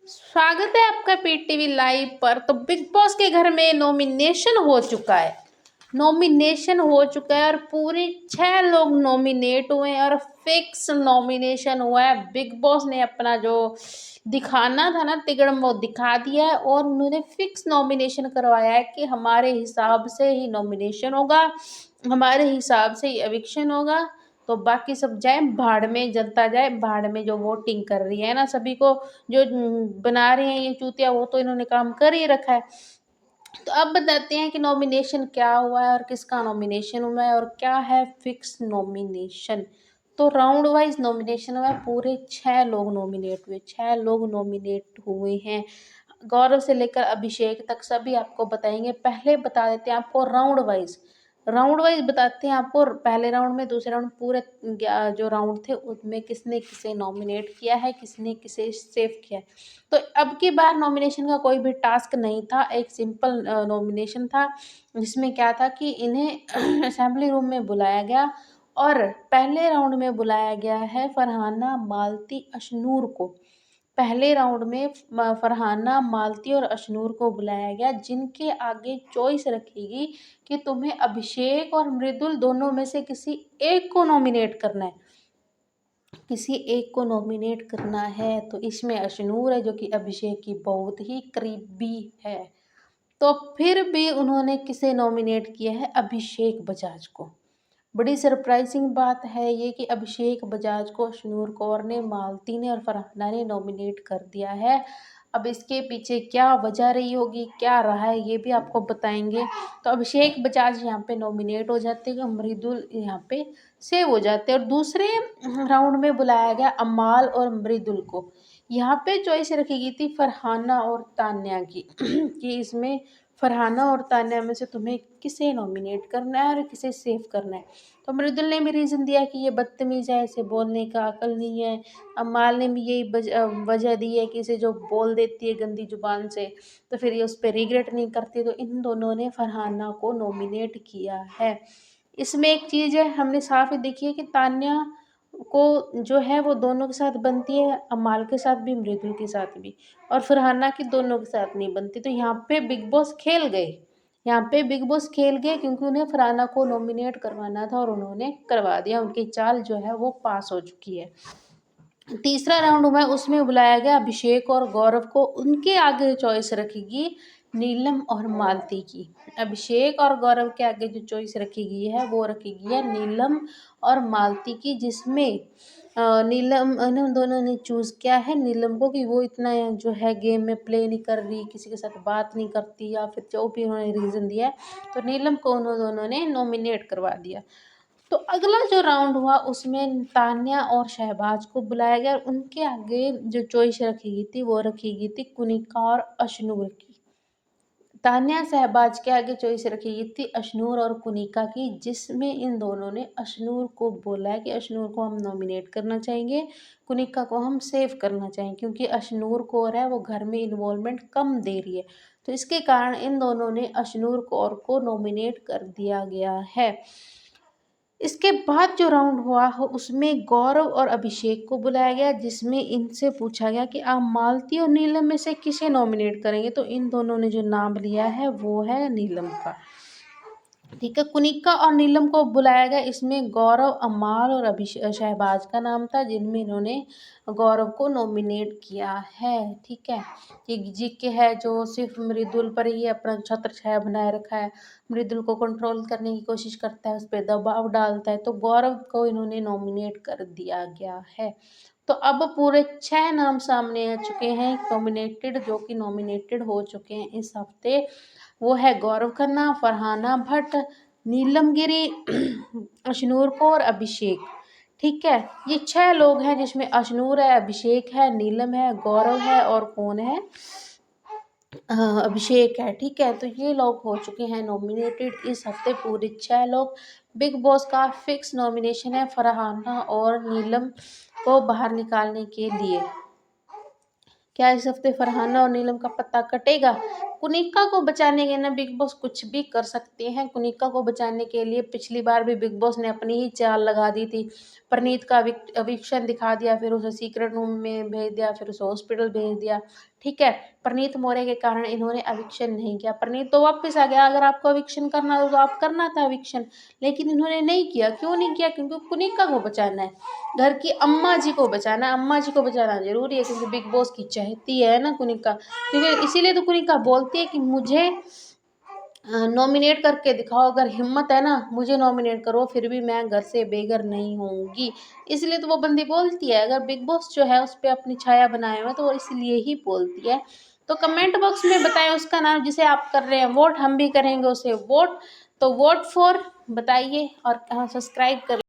स्वागत है आपका पीटीवी लाइव पर। तो बिग बॉस के घर में नॉमिनेशन हो चुका है। और पूरे 6 लोग नॉमिनेट हुए हैं और फिक्स नॉमिनेशन हुआ है। बिग बॉस ने अपना जो दिखाना था ना तिगड़म वो दिखा दिया है और उन्होंने फिक्स नॉमिनेशन करवाया है कि हमारे हिसाब से ही नॉमिनेशन होगा, हमारे हिसाब से ही एविक्शन होगा। तो बाकी सब जाए भाड़ में, जनता जाए भाड़ में। जो वोटिंग कर रही है ना सभी को, जो बना रहे हैं ये चूतिया, वो तो इन्होंने काम कर ही रखा है। तो अब बताते हैं कि नॉमिनेशन क्या हुआ है और किसका नॉमिनेशन हुआ है और क्या है फिक्स नॉमिनेशन। तो राउंड वाइज नॉमिनेशन हुआ है। पूरे 6 लोग नॉमिनेट हुए, 6 लोग नॉमिनेट हुए हैं। गौरव से लेकर अभिषेक तक सभी आपको बताएंगे। पहले बता देते हैं आपको राउंड वाइज बताते हैं आपको। पहले राउंड में, दूसरे राउंड, पूरे जो राउंड थे उसमें किसने किसे नॉमिनेट किया है, किसने किसे सेव किया है। तो अब की बार नॉमिनेशन का कोई भी टास्क नहीं था, एक सिंपल नॉमिनेशन था जिसमें क्या था कि इन्हें असेंबली रूम में बुलाया गया और पहले राउंड में बुलाया गया है फरहाना, मालती, अशनूर को। पहले राउंड में फरहाना, मालती और अशनूर को बुलाया गया, जिनके आगे चॉइस रखेगी कि तुम्हें अभिषेक और मृदुल दोनों में से किसी एक को नॉमिनेट करना है। किसी एक को नॉमिनेट करना है तो इसमें अशनूर है जो कि अभिषेक की बहुत ही करीबी है। तो फिर भी उन्होंने किसे नॉमिनेट किया है? अभिषेक बजाज को। बड़ी सरप्राइजिंग बात है ये कि अभिषेक बजाज को अशनूर कौर ने, मालती ने और फरहाना ने नॉमिनेट कर दिया है। अब इसके पीछे क्या वजह रही होगी, क्या रहा है, ये भी आपको बताएंगे। तो अभिषेक बजाज यहाँ पे नॉमिनेट हो जाते हैं, मृदुल यहाँ पे सेव हो जाते हैं। और दूसरे राउंड में बुलाया गया अमाल और मृदुल को। यहाँ पे चॉइस रखी गई थी फरहाना और तान्या की कि इसमें फरहाना और तान्या में से तुम्हें किसे नॉमिनेट करना है और किसे सेव करना है। तो मृदुल ने भी रीज़न दिया कि ये बदतमीज़ है, इसे बोलने का अकल नहीं है। अम्माल ने भी यही वजह दी है कि इसे जो बोल देती है गंदी जुबान से तो फिर ये उस पर रिग्रेट नहीं करती। तो इन दोनों ने फरहाना को नॉमिनेट किया है। इसमें एक चीज़ है, हमने साफ ही देखी है कि तान्या को जो है वो दोनों के साथ बनती है, अम्माल के साथ भी, मृदुल के साथ भी, और फरहाना की दोनों के साथ नहीं बनती। तो यहाँ पे बिग बॉस खेल गए, क्योंकि उन्हें फरहाना को नॉमिनेट करवाना था और उन्होंने करवा दिया। उनकी चाल जो है वो पास हो चुकी है। तीसरा राउंड हुआ है, उसमें बुलाया गया अभिषेक और गौरव को। उनके आगे चॉइस रखेगी नीलम और मालती की। अभिषेक और गौरव के आगे जो चॉइस रखी गई है वो रखी गई है नीलम और मालती की, जिसमें नीलम इन दोनों ने चूज़ किया है नीलम को कि वो इतना जो है गेम में प्ले नहीं कर रही, किसी के साथ बात नहीं करती, या फिर जो भी उन्होंने रीज़न दिया है, तो नीलम को उन्होंने दोनों ने नॉमिनेट करवा दिया। तो अगला जो राउंड हुआ उसमें तान्या और शहबाज को बुलाया गया और उनके आगे जो चॉइस रखी गई थी वो रखी गई थी कुनिका और अशनूर की। तान्या शहबाज के आगे चॉइस रखी गई थी अशनूर और कुनिका की, जिसमें इन दोनों ने अशनूर को बोला है कि अशनूर को हम नॉमिनेट करना चाहेंगे, कुनिका को हम सेव करना चाहेंगे, क्योंकि अशनूर कौर है वो घर में इन्वॉल्वमेंट कम दे रही है। तो इसके कारण इन दोनों ने अशनूर कौर को नॉमिनेट कर दिया गया है। इसके बाद जो राउंड हुआ हो उसमें गौरव और अभिषेक को बुलाया गया, जिसमें इनसे पूछा गया कि आप मालती और नीलम में से किसे नॉमिनेट करेंगे। तो इन दोनों ने जो नाम लिया है वो है नीलम का। ठीक है, कुनिका और नीलम को बुलाया गया। इसमें गौरव, अमाल और शहबाज का नाम था, जिनमें इन्होंने गौरव को नॉमिनेट किया है। ठीक है, ये जीके है जो सिर्फ मृदुल पर ही अपना छत्र छाया बनाए रखा है, मृदुल को कंट्रोल करने की कोशिश करता है, उस पर दबाव डालता है। तो गौरव को इन्होंने नॉमिनेट कर दिया गया है। तो अब पूरे 6 नाम सामने आ चुके हैं नॉमिनेटेड, जो कि नॉमिनेटेड हो चुके हैं इस हफ्ते। वो है गौरव खन्ना, फरहाना भट्ट, नीलम गिरी, अशनूर कौर, अभिषेक। ठीक है, ये 6 लोग हैं जिसमें अशनूर है, अभिषेक है, नीलम है, गौरव है और कौन है, अभिषेक है। ठीक है, तो ये लोग हो चुके हैं नॉमिनेटेड इस हफ्ते, पूरे 6 लोग। बिग बॉस का फिक्स नॉमिनेशन है फरहाना और नीलम को बाहर निकालने के लिए। क्या इस हफ्ते फरहाना और नीलम का पत्ता कटेगा? कुनिका को बचाने के ना बिग बॉस कुछ भी कर सकते हैं। कुनिका को बचाने के लिए पिछली बार भी बिग बॉस ने अपनी ही चाल लगा दी थी। परनीत का एविक्शन दिखा दिया, फिर उसे सीक्रेट रूम में भेज दिया, फिर उसे हॉस्पिटल भेज दिया। ठीक है, परनीत मौर्य के कारण इन्होंने एविक्शन नहीं किया। परनीत तो वापस आ गया। अगर आपको एविक्शन करना था तो आप करना था एविक्शन, लेकिन इन्होंने नहीं किया। क्यों नहीं किया? क्योंकि कुनिका को बचाना है, घर की अम्मा जी को बचाना है। अम्मा जी को बचाना जरूरी है क्योंकि बिग बॉस की चाहती है ना कुनिका। क्योंकि इसीलिए तो कुनिका बोलती है कि मुझे नॉमिनेट करके दिखाओ, अगर हिम्मत है ना मुझे नॉमिनेट करो, फिर भी मैं घर से बेघर नहीं होंगी। इसलिए तो वो बंदी बोलती है। अगर बिग बॉस जो है उस पर अपनी छाया बनाए हुए तो वो इसलिए ही बोलती है। तो कमेंट बॉक्स में बताएं उसका नाम जिसे आप कर रहे हैं वोट, हम भी करेंगे उसे वोट। तो वोट फॉर बताइए और सब्सक्राइब कर